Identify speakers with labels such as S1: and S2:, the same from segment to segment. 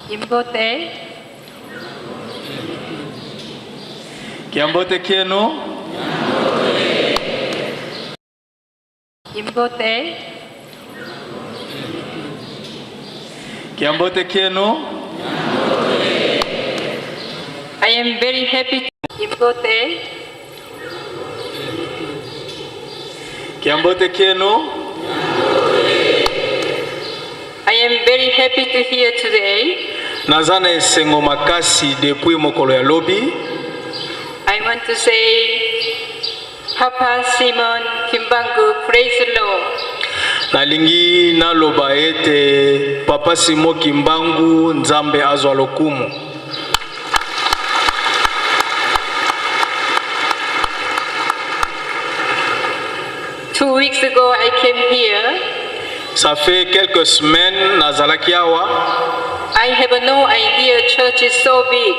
S1: Imbote.
S2: Kiambote kienu.
S1: Imbote.
S2: Kiambote kienu.
S1: I am very happy to Imbote.
S2: Kiambote kienu.
S1: I am very happy to hear today.
S2: Nazana esengo makasi depuis mokolo ya lobi.
S1: I want to say, Papa Simon Kimbangu, praise the Lord.
S2: Nalingi naloba ete Papa Simon Kimbangu Nzambe azwa lokumu.
S1: Two weeks ago I came here.
S2: Ça fait quelques semaines nazalaki awa.
S1: I have no idea church is so big.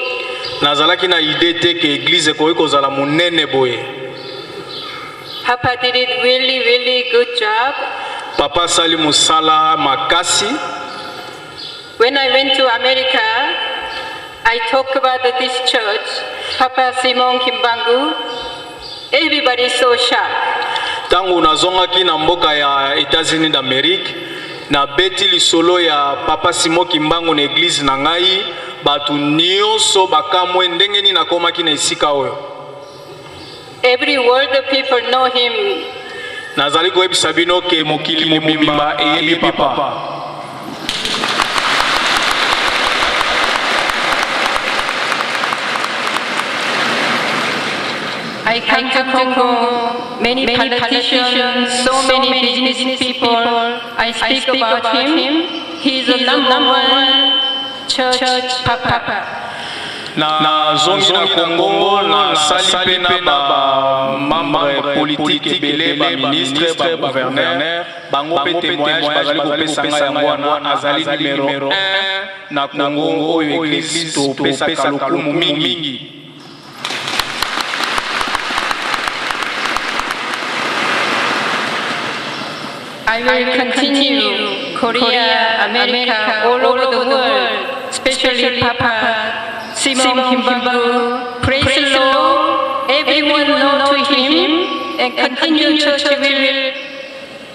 S2: Nazalaki na idée te ke église koyi kozala munene boye.
S1: Papa did it really good job.
S2: Papa sali musala makasi.
S1: When I went to America, I talked about this church, Papa Simon Kimbangu. Everybody so shocked.
S2: Tangu nazongaki na mboka ya États-Unis d'Amérique, na beti lisolo ya Papa Simon Kimbangu na église na ngai, batu nyonso bakamwe ndenge nini nakomaki na esika oyo.
S1: Every world of people know him.
S2: Nazali koyebisa bino ke mokili mobimba eyebi papa.
S1: I come to Congo, many politicians, so many business people. I speak about him. He's the number one church papa.
S2: Na zongi na Congo na sali pe na ba membre politique ebele ba ministre ba gouverneur bango pe témoignage bazali kopesa yango wana azali numéro 1 na Congo oyo église to pesa lokumu mingi.
S1: I will continue Korea, America, all over the world, especially Papa Simon Kimbangu. Praise the Lord. Everyone know to him and continue church will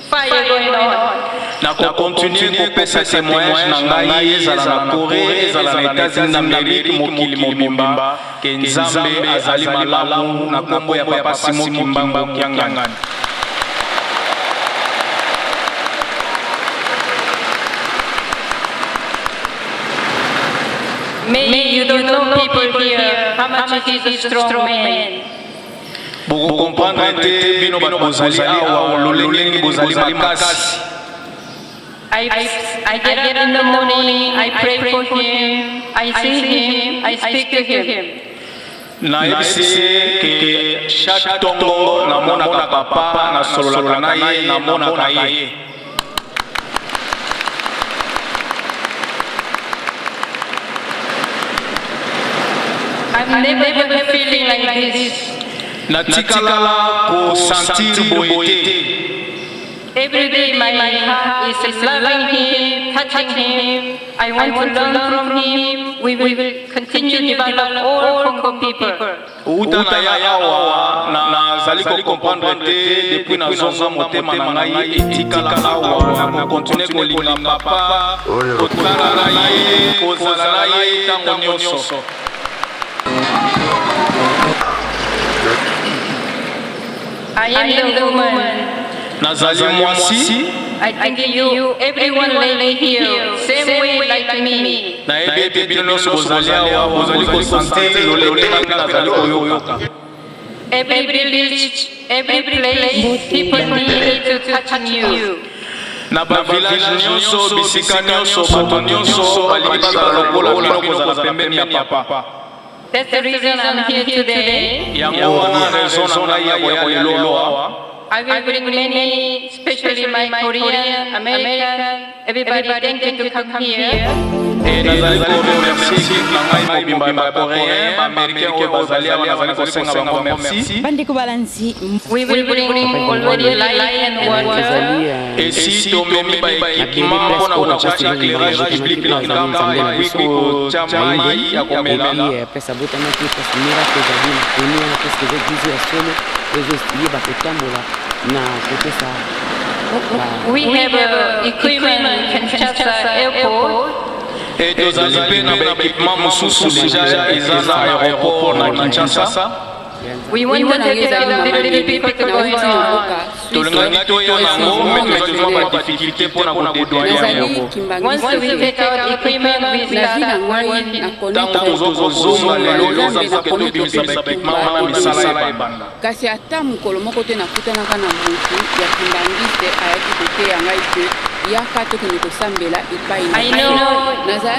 S1: fire going on.
S2: Na continue kopesa témoignage na ngai ezala na Corée ezala na États-Unis d'Amérique mokili mobimba ke Nzambe azali malamu na kombo ya Papa Simon Kimbangu Kiangani.
S1: Maybe you don't know people here how much he's a strong man.
S2: Boko comprendre te bino bozali awa lolenge bozali makasi.
S1: I get up in the morning, I pray for him, I sing him, I speak to him.
S2: Na yebisi ke chaque tongo na mona papa na solola na ye na mona kaye.
S1: I've never had a feeling like this.
S2: Na tikala ko sentir boyete.
S1: Every day my heart is loving him, touching him. I want to learn from him. We will continue to develop all Congo people.
S2: Uta na yawa na zali ko comprendre te depuis na zonga motema na ngai etikala awa na continuer ko linga papa. Otala na ye ko zala na ye tango nyonso.
S1: I am the woman.
S2: Nazali mwasi.
S1: I think you, everyone lay here, same way like me.
S2: Na ebete bino nyonso bozali awa bozali ko sentir lolenge nazali koyoka.
S1: Every village, every place, people need to touch you.
S2: Na ba village nyonso bisika nyonso bato nyonso balingi bazala lokola bino kozala pembeni ya papa.
S1: That's the reason I'm here today.
S2: Yango wana raison na ya lelo awa.
S1: I will bring many, especially my Korean, American, everybody thank you to come here.
S2: Et nazali remercier Nangai Mobimba coréen, américain ou bazali nazali kosenga bango merci.
S3: Bandeko balanzi.
S1: We will bring already light and water.
S2: Et si tomemi ba équipement mpona kotia éclairage public na nzamba et puis kotia mai ya komela.
S4: Pesa botamaki pesa miracle ezali na koni wana parce que église ya solo ezoyeba kotambola na kotesa.
S1: We have equipment in Kinshasa airport.
S2: Et tozali mpe na baéquipement mosusu déjà eza na aéroport na Kinshasa.
S1: We want to take care of the little people going on.
S2: Tolingaki toya nango mais tozoma ba difficulté mpona kodéployer yango.
S1: Once we take out equipment, we start working.
S2: Ntango tozozonga lelo eza mpo ke tobimisa baéquipement wana misala ebanda.
S5: Kasi ata mokolo moko te nakutanaka na motu ya kimbangiste ayaki koteya ngai te yaka tokende kosambela epai
S1: I know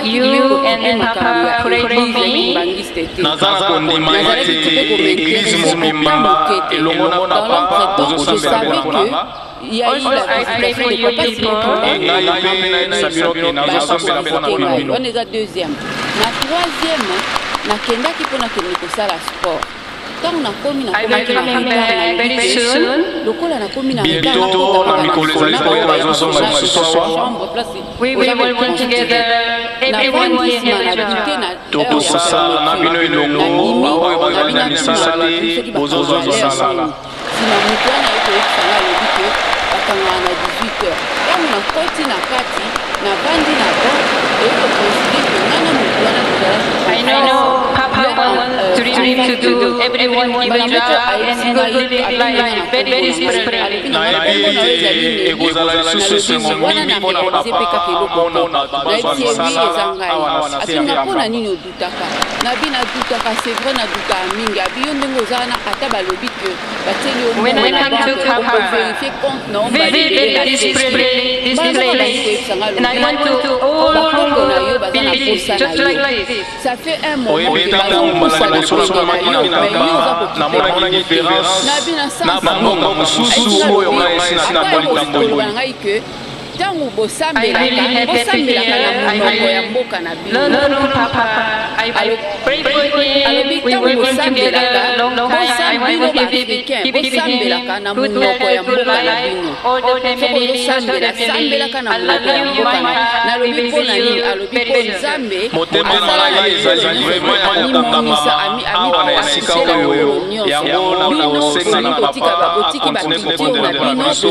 S1: you and Papa pray for me.
S2: Naza na kondima ete église mobimba elongo na papa tozosambela mpona
S1: I pray for you people.
S5: wana eza deuxième. Na troisième nakendaki mpo nakende kosala sport. Ntango nakomi na lokola nakomi na
S1: we will work together. Everyone here
S2: tokosala na bino elongo oyo bazali na misala te bozozwa kosala.
S5: sima motu wana ekoyebisanga alobi ke bakangaka na 18 heures. Ntango nakoti na kati navandi na bon ekokonside ke ngana motu wana
S1: I know Papa wants to do everyone give a job and good living life very spiritually.
S2: nayebi ekozala lisusu esengo mingi mpona papa amona bazwa misala awa na se ya
S5: mpona nini odutaka nabi nadutaka c'est vrai nadutaka mingi abi yo ndenge oza wana ata balobi ke batieli overifie compte na bakongo na yo baza na posa na yo ça fait un moment
S2: namonaki différence na bambongo mosusu oyo ngai na politamboyi
S5: ngai ke ntango bosambelaka na monoko ya mboka na bino alobi ntango bosambelaka bino baafricain bosambelaka na monoko ya mboka na bino soko bosambela sambelaka na monoko ya mboka nalobi mpo na nini alobi mpo nzambe
S2: motema na ngai ezali vraiment ya kokangama awa na esika oyo yango na kosenga na papa akontine kokondela biso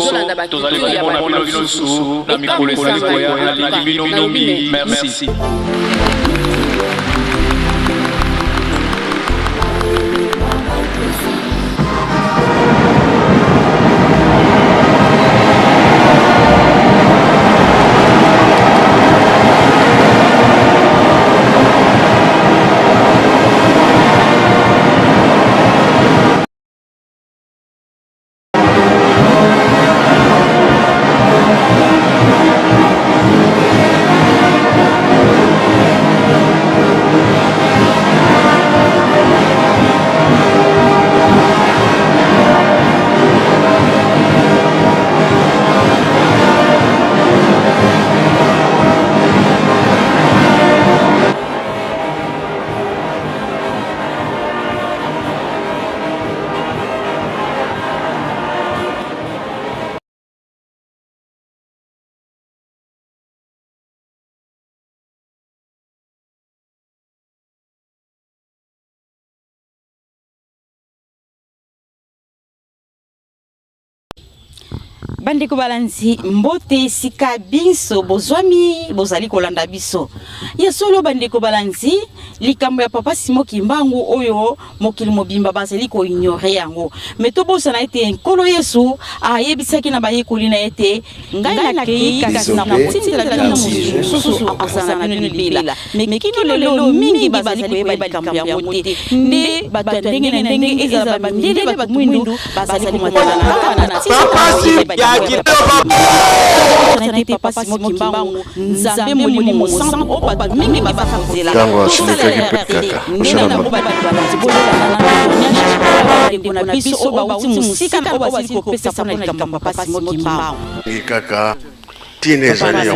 S2: tozali komona bino lisusu na mikolo ezali koya nalingi bino mingi merci.
S3: Bandeko balanzi mbote sika biso bozwami bozali kolanda biso ya solo bandeko balanzi likambo ya papa Simon Kimbangu oyo mokili mobimba bazali ko ignorer yango meto bosa na ete nkolo Yesu ayebisaki na bayekoli na ete ngai na kei kasi na motindela na mususu akosana na libela mekino lelo mingi bazali koyeba likambo yango te nde bato ndenge na ndenge ezala bandele bato mwindu bazali komatala na papa Simon Kimbangu nzambe molimo mosantu o bato mingi bazakozela
S6: kaka Tine zali ya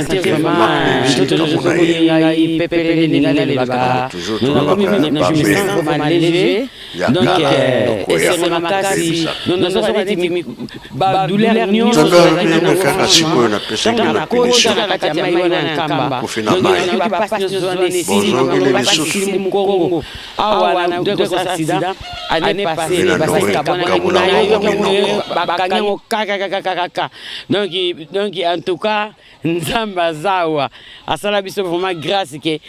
S4: donc en tout cas Nzamba zawa asala biso vraiment grâce que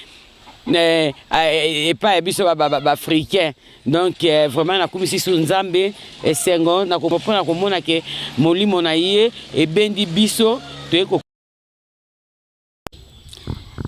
S4: et pas biso africain donc vraiment na komisi su Nzambe esengo na comprendre komona que molimo na ye e bendi biso to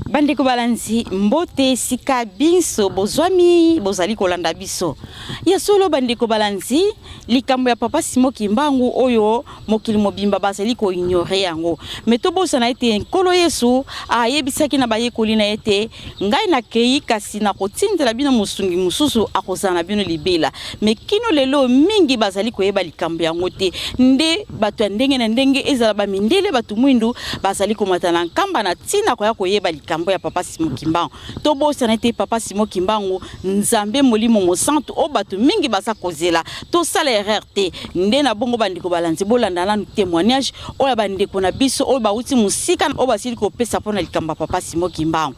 S3: bandeko balanzi mbote sika binso bozwami bozali kolanda biso ya solo bandeko balanzi likambo ya papa Simon Kimbangu oyo mokili mobimba bazali ko ignorer yango meto bosana ete nkolo Yesu ayebisaki na bayekoli na ete ngai na kei kasi na kotindela bino musungi mususu akozana bino libela mekino lelo mingi bazali koyeba likambo yango te nde bato ya ndenge na ndenge ezala bamindele batu mwindu bazali komatana nkamba na tina koya koyeba likambo ya papa Simon Kimbangu to bosana ete papa Simon Kimbangu Nzambe molimo mosantu o bato mingi baza kozela to sala erreur te nde na bongo bandiko balanzi bolanda na témoignage oya bandiko na biso o bauti musika o basili ko pesa pona likambo papa Simon Kimbangu.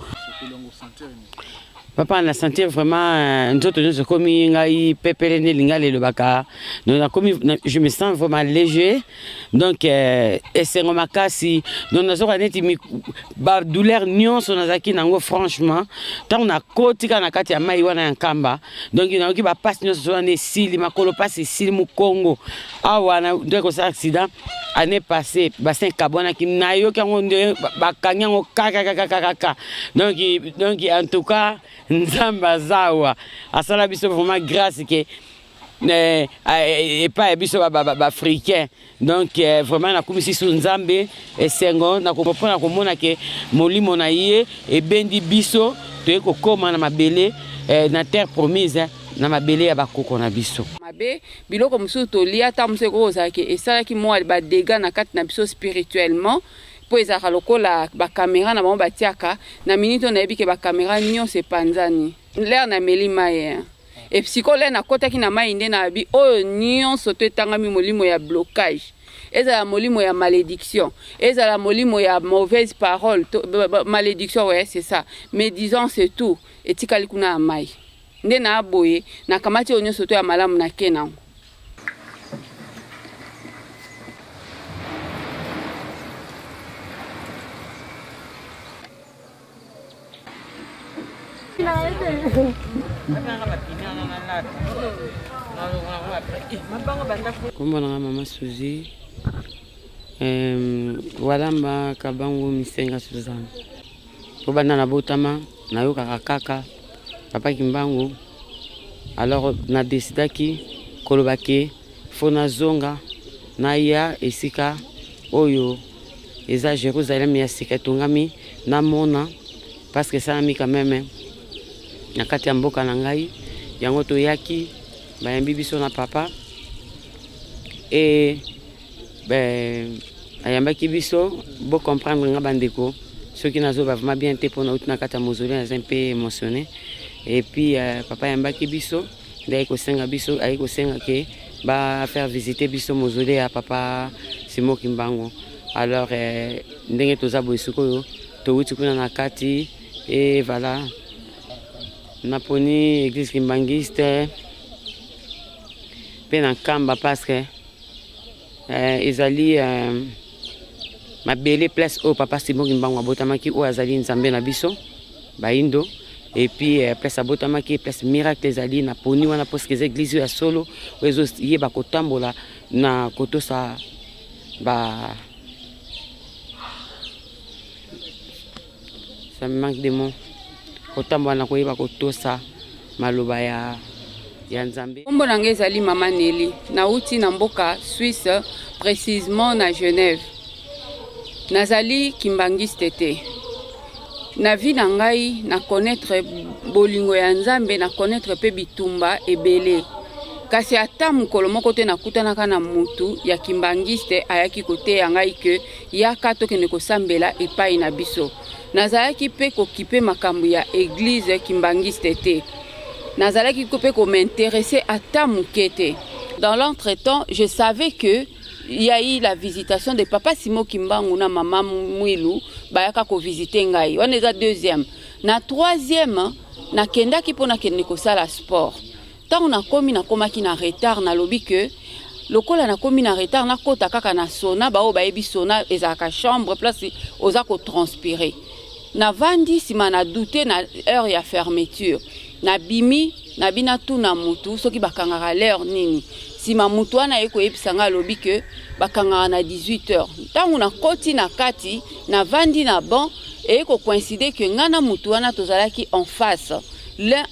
S4: Papa na santé vraiment nzoto nous komi ngai pepele ne lingale le baka je me sens vraiment léger donc esengo makasi donc nazoka neti ba douleur nyonso nazaki nango franchement tant na kotika na kati ya mai wana nkamba donc na ki ba passe nyonso wana sili makolo passe sili mu Congo awa na ndeko sa accident année passée bassin carbone qui na yo kango ba kanyango kaka donc en tout cas Nzamba zawa asala biso vraiment grâce que et pas biso africain donc vraiment na komisi su Nzambe esengo na comprendre komona que molimo na ye e bendi biso to ko koma na mabele na terre promise na mabele ya bakoko na biso
S5: mabe biloko musu to lia ta musu ko zaki esala ki mo ba dégâts na kati na biso spirituellement po ezaka lokola ba caméra na bango batiaka na minute na yebi ke ba caméra nyonso epanzani l'air na meli maye et psychologue na kotaki na mai nde na bi oyo nyonso to etangami molimo ya blocage ezala molimo ya malédiction ezala molimo ya mauvaise parole malédiction ouais c'est ça mais disons c'est tout etikali kuna ya mai nde na aboye na kamati oyo nyonso to ya malamu na kenango.
S4: Comment on a maman Suzy Walamba Kabango Misenga Suzanne Obana na botama na yo kaka papa Kimbangu alors na desidaki kolobake fona zonga na ya esika oyo eza Jérusalem ya sika tongami na mona parce que ça mi quand même na kati ya mboka na ngai yango to yaki bayambi biso na papa et ayambaki biso bo comprendre nga bandeko ceux qui nazo vraiment bien te pona utina kati ya mausolée un peu émotionné et puis papa yambaki biso ndai ko senga biso ai ko senga ke ba faire visiter biso mausolée à papa Simon Kimbangu alors ndenge toza boisuko yo to uti kuna na kati et voilà naponi église kimbangiste pe na kamba parce que ezali mabele place au papa Simon Kimbangu abotamaki o azali Nzambe na biso baindo et puis place abotamaki place miracle ezali na poni wana parce que église ya solo wezo yeba kotambola na kotosa ba ça me manque de mots kotambola na koyeba kotosa maloba ya Nzambe.
S5: Kombo nanga ezali mama Nelly nauti na mboka Suisse précisément na Genève nazali kimbangiste te na vie na ngai na connaître bolingo ya Nzambe na connaître pe bitumba ebele kasi ata mokolo moko te nakutanaka na mutu ya kimbangiste ayaki koteya ngai ke yaka tokende kosambela epai na biso. Nazalaki pe kokipe makambo ya église kimbangiste te. Nazalaki pe ko m'intéresser ata muke te. Dans l'entretemps, je savais que il y a eu la visitation de Papa Simo Kimbangu na Maman Mwilu bayaka ko visiter ngai. On est à deuxième. Na troisième, na kenda ki pona kende ko sala sport. Tant na komi na komaki na retard na lobi que lokola na komi na retard na kota kaka na sona ba o ba ebi sona ezaka chambre place oza ko transpirer. Na vandi sima na douter na heure ya fermeture. Na bimi na bina tu na mutu soki bakangaka l'heure nini. Sima mutu wana eko ebisanga lobi que bakangaka na 18h. Tangu na koti na kati na vandi na ban eko coïncider que ngana mutu wana tozalaki en face, l'un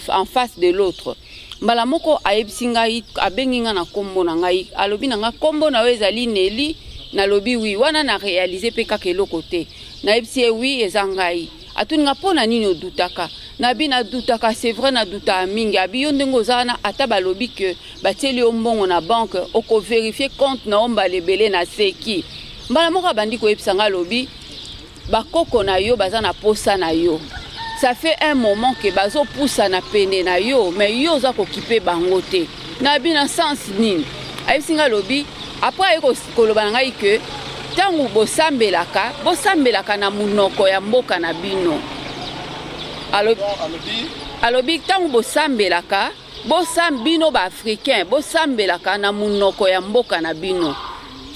S5: en face de l'autre. Mbala moko ayebisinga abengi nga na kombo na ngai alobi na nga kombo na ezali Neli na lobi oui wana na réaliser pe kaka eloko te na yebisi oui eza ngai atuni nga pona nini odutaka na bi na dutaka c'est vrai na duta mingi abi yo ndengo zana ata balobi que batieli yo mbongo na banque oko vérifier compte na omba lebele na seki mbala moko bandi ko yebisa nga lobi bakoko na yo baza na posa na yo. Ça fait un moment que bazo poussa na pene na yo, mais yo za ko kipe bango te. Na bi na sens nini. Ayi singa lobi, après ayeko koloba ngai que tangu bosambelaka na munoko ya mboka na bino. Alobi tangu bosambelaka bino ba africain, bosambelaka na munoko ya mboka na bino.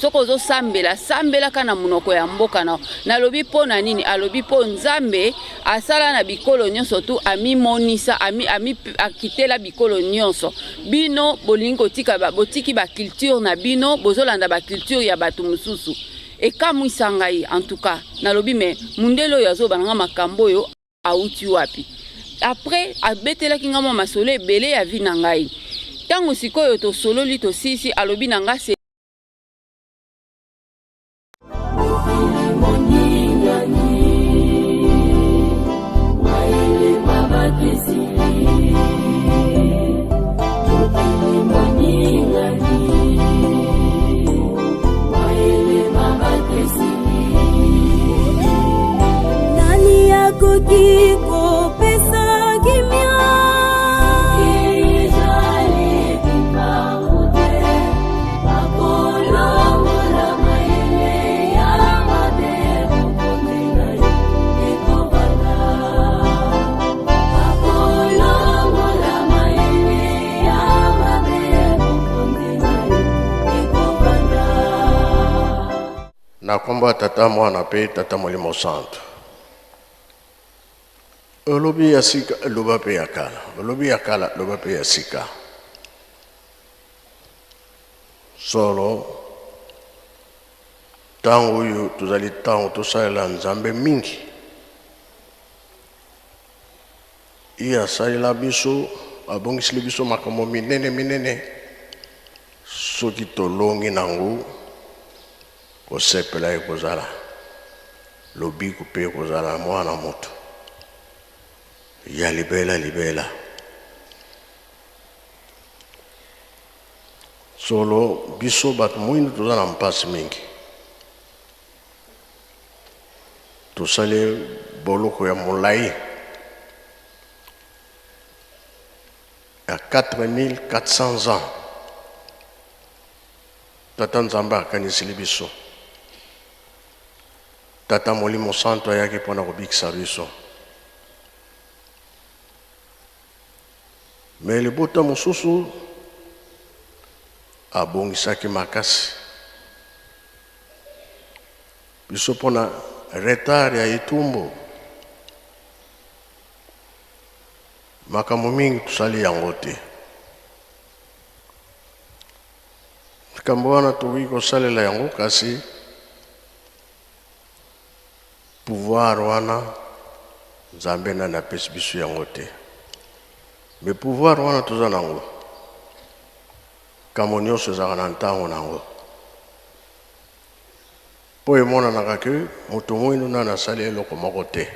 S5: Soko zo sambelaka na munoko ya mboka na lobi po na nini alobi po nzambe asala na bikolo nyonso tu ami monisa ami akitela bikolo nyonso bino bolingo tika botiki ba culture na bino bozolanda ba culture ya batu mususu ekamwisa ngai en tout cas na lobi me mundelo yazo bananga makambo yo auti wapi après abetelaki ngamo masolo ebele ya vi na ngai tango sikoyo to sololi to sisi alobi na nga se
S6: Kiko pesa kimya kijali kipangute akolongo la maele ya mabebu kondenai ekobana akolongo la maele ya mabebu kondenai ekobana
S7: na komba tata mwana pe tata Molimo Santo. Olobi ya sika loba pe ya kala. Olobi ya kala loba pe ya sika. Solo tango yu tuzali tango tusalela nzambe mingi. Iya salela biso abongisili biso makambo minene soki tolongi nango kosepela ekozala lobi kupe ekozala mwana moto. Ya libela solo biso bat mwindu toza na mpasi mingi tosale boloko ya molai ya 4400 ans tata nzambe akanisili biso tata Molimo Santo ayaki mpona kobikisa biso. Mais le bota mosusu abongisaki makasi biso pona retard ya itumbo makambo mingi tusali yango te makambo wana tokoki kosalela yango kasi pouvoir wana nzambe nani apesi biso yango te. Mais pouvoir wana toza nango kamo nyonso ezaka na ntango nango po emonanaka ke moto mwindu nani asali eloko moko te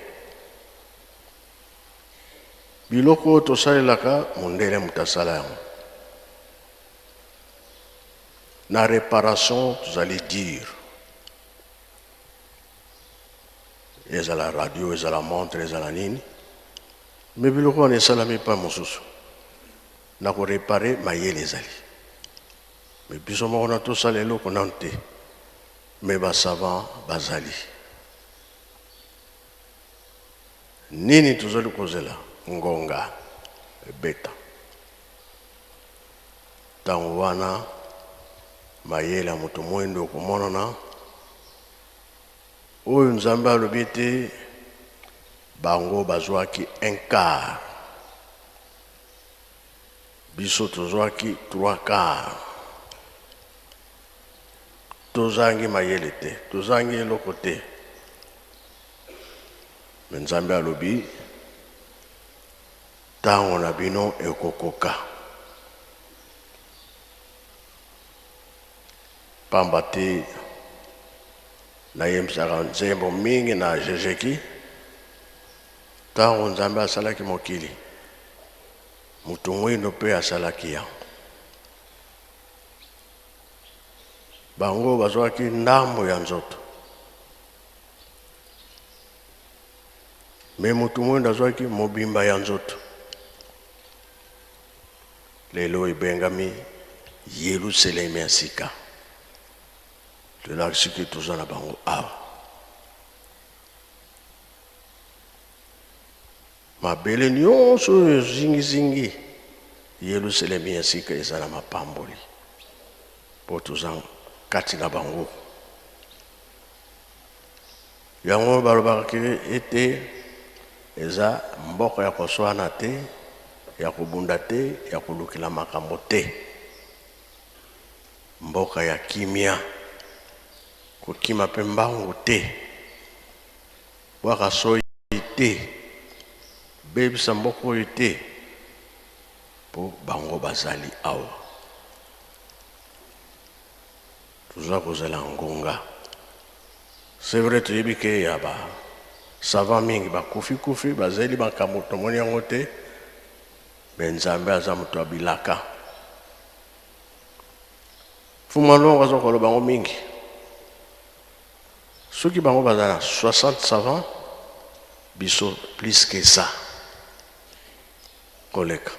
S7: biloko oyo tosalelaka mondele moto asala yango na réparation tozali dire ezala radio ezala montre ezala nini me biloko wana esalami pa mosusu na korepare mayele ezali me biso moko na tosala eloko nanu te me basavant bazali nini tozali kozela ngonga ebeta ntango wana mayele ya moto moyindo okomonana oyo nzambe alobi ete bango bazwaki un quart biso tozwaki 3 quarts tozangi mayele te tozangi eloko te me nzambe alobi ntango na bino ekokoka pamba te nayebisaka nzembo mingi na jejeki ntango nzambe asalaki mokili moto mwindo mpe asalaki yango bango bazwaki ndambo ya nzoto me moto mwindo azwaki mobimba ya nzoto lelo ebengami Yerusalemu ya sika tolakisi ke toza na bango awa mabele nyonso oyo zingizingi Yerusalemu ya sika eza na mapamboli mpo toza kati na bango yango balobaka ete eza mboka ya koswana te ya kobunda te ya kolukila makambo te mboka ya kimia kokima mpe mbangu te bwaka soyi te bebisa mboka oyo te mpo bango bazali awa toza kozela ngonga c'est vrai toyebi ke ya basavant mingi bakufi bazeli makambo tomoni yango te me nzambe aza moto abilaka fuma longo aza koloba bango mingi soki bango baza na 60 savants biso plus que ça koleka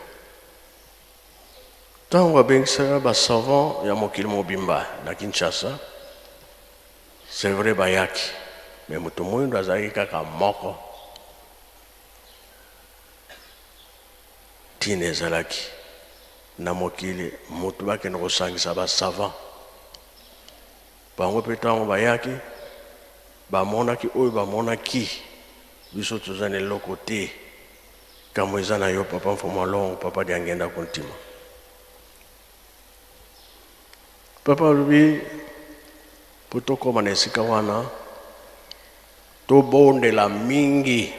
S7: ntango babengisaka basavant ya mokili mobimba na Kinshasa c'est vrai bayaki me moto moyindo azalaki kaka moko ntina ezalaki na mokili moto bakende kosangisa basavant bango mpe ntango bayaki bamonaki oyo bamonaki biso toza na eloko te kambo eza na yo papa mfuma longo papa diangenda kontima papa alobi mpo tokóma na esika wana tobondela mingi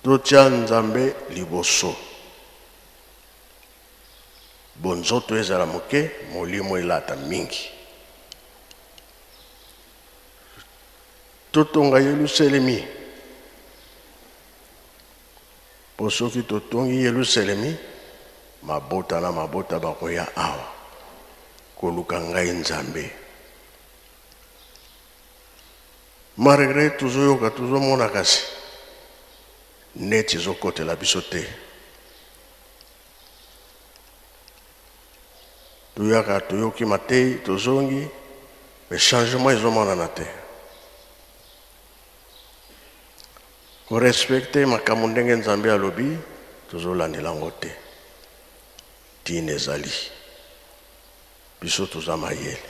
S7: totya nzambe liboso bonzoto ezala moke molimo elata mingi totonga Yerusalemi po soki totongi Yerusalemi mabota na mabota bakoya awa koluka ngai nzambe malgré tozoyoka tozomona kasi neti ezokotela biso te toyaka toyoki matei tozongi me changement ezomonana te korespecte makambo ndenge nzambe alobi tozolandela yango te ntina ezali biso toza mayele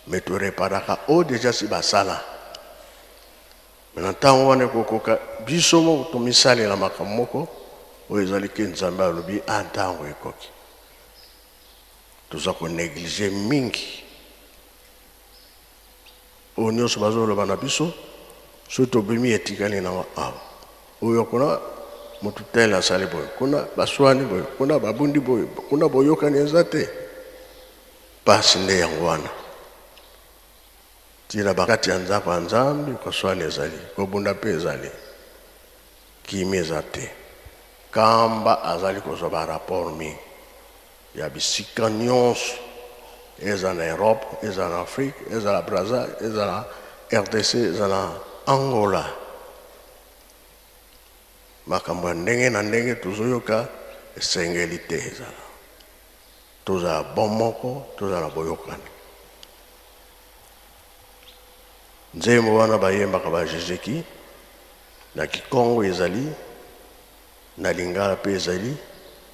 S7: me toreparaka oyo deja si basala me na ntango wana ekokoka biso moko tomisalela makambo moko oyo ezali ke nzambe alobi ntango ekoki toza konéglige mingi oyo nyonso bazoloba na biso so tobimi etikali na awa oyo kuna motu tele asali boye kuna baswani boye kuna babundi boye kuna boyokani eza te pasi nde yango wana tina bakati ya nzapa ya nzambe koswani ezali kobunda mpe ezali kimi eza te kamba azali kozwa barapport mingi ya bisika nyonso eza na Europe, eza na Afrique, eza na Brazza, eza na RDC, eza na Angola. Makambo ya ndenge na ndenge tozoyoka esengeli te ezala. Tozala bomoko, tozala boyokani. Nzembo wana bayembaka ba Jésus-Ki na Kikongo ezali, na Lingala pe ezali,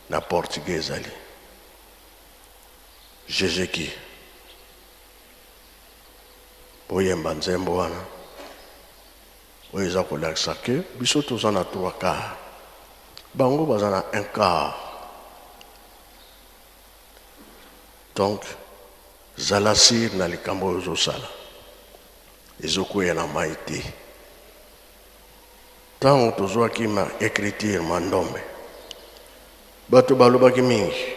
S7: na Portugais ezali. Jésus-Ki boyemba nzembo wana oyo eza kolakisa ke biso toza na 3 quarts, bango baza na 1 quart. Donc zala sir na likambo oyo ozosala ezokwea na mai te. Ntango tozwaki ma écriture mandombe bato balobaki mingi,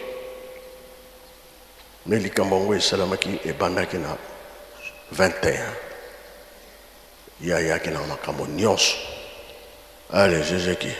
S7: me likambo yango esalamaki ebandaki na 21 yayaki na makambo nyonso. Ale Jésus-Ki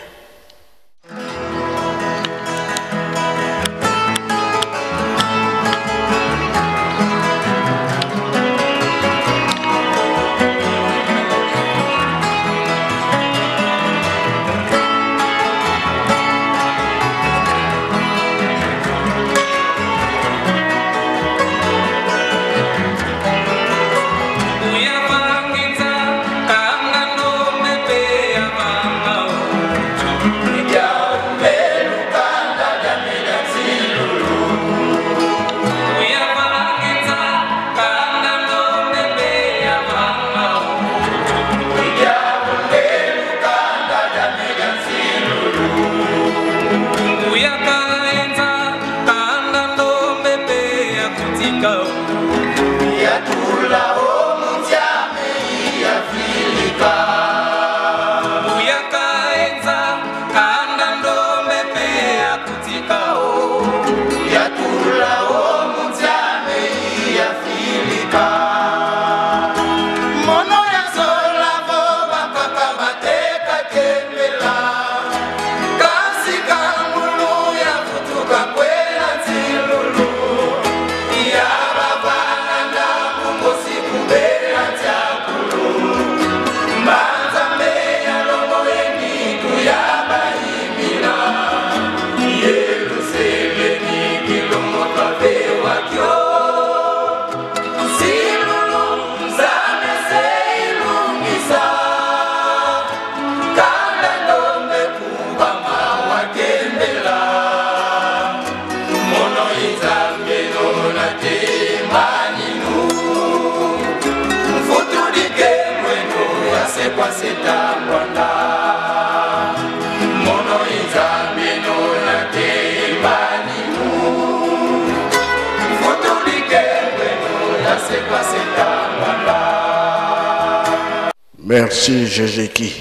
S7: Merci Jésus-Ki.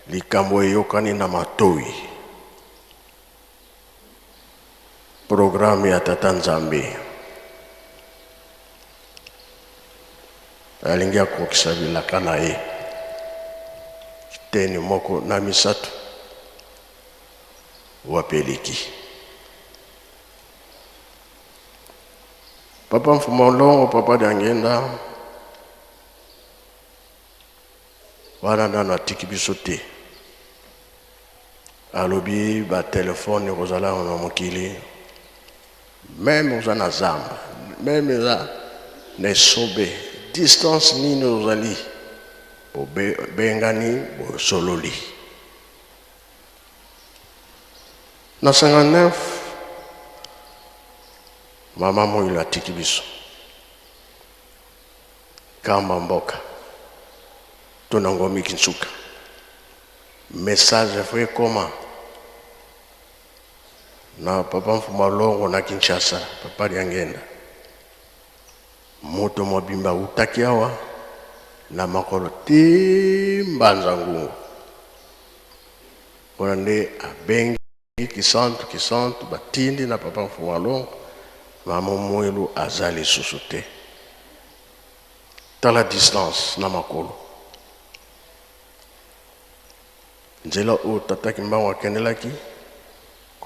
S7: Likambo eyokani na matoi. Programme ya Tata Nzambe. Alingia kokisa bilaka na ye. Kiteni moko na misato. Wapeliki. Papa Mfumolongo, Papa Dangenda. Wana na tiki biso te. Alobi ba telefone kozala na mokili. Même ozana zamba, même za ne sobe distance ni nozali. Bengani bo sololi. Na 59 mama moyo la tiki biso. Kamba mboka. Tonangomi Kinsuka. Message fait comment? Na Papa Mfumolongo na Kinshasa, Papa Dangenda. Moto mobimba utakiawa na makolo timbanza ngungu. Onande abengi kisantu batindi na Papa Mfumolongo mama moyelu azali susute. Dans la distance na makolo. Nzela o Tata Kimbangu akendelaki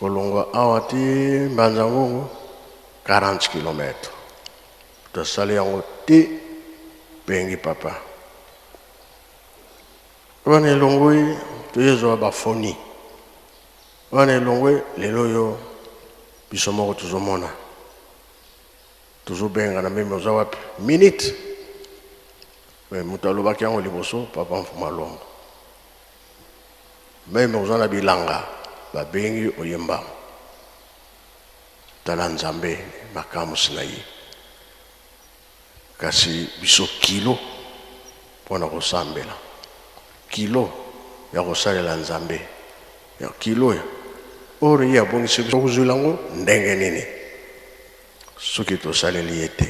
S7: kolongwa awa ti Mbanza Ngungu 40 km tosali yango te pengi papa wana elongwe toyezwa bafoni wana elongwe lelo yo biso moko tozomona tozobenga na meme oza wapi minute moto alobaki yango liboso papa Mfuma Longo meme oza na bilanga babengi oyemba tala Nzambe makambo na ye kasi biso kilo mpona kosambela kilo ya kosalela Nzambe ya kilo ya ore ye abongisi biso kozwila ngo ndenge nini soki tosaleli ye te